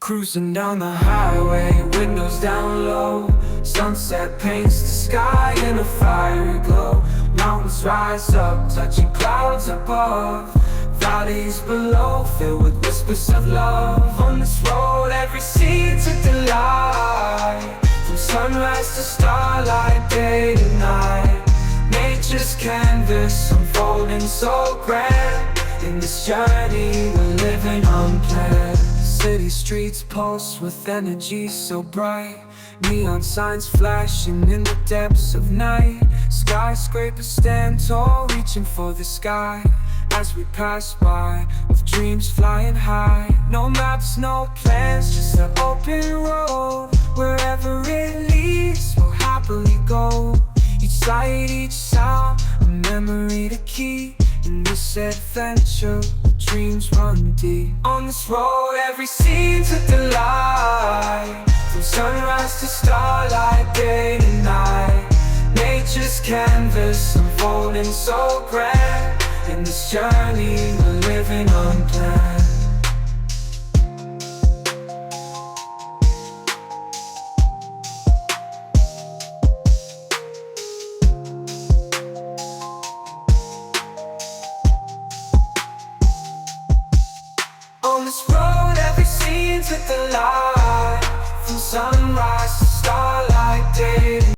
Cruising down the highway, windows down low. Sunset paints the sky in a fiery glow. Mountains rise up, touching clouds above. Valleys below, filled with whispers of love. On this road, every scene's a delight. From sunrise to starlight, day to night. Nature's canvas unfolding so grand. In this journey, we're living unplanned. City streets pulse with energy so bright. Neon signs flashing in the depths of night. Skyscrapers stand tall, reaching for the sky. As we pass by, with dreams flying high. No maps, no plans, just an open road. Wherever it leads, we'll happily go. Each sight, each sound, a memory to keep. In this adventure, dreams run deep. On this road, every scene's a delight. From sunrise to starlight, day to night. Nature's canvas unfolding so grand. In this journey, we're living unplanned. On this road, every scene's a delight. From sunrise to starlight, day to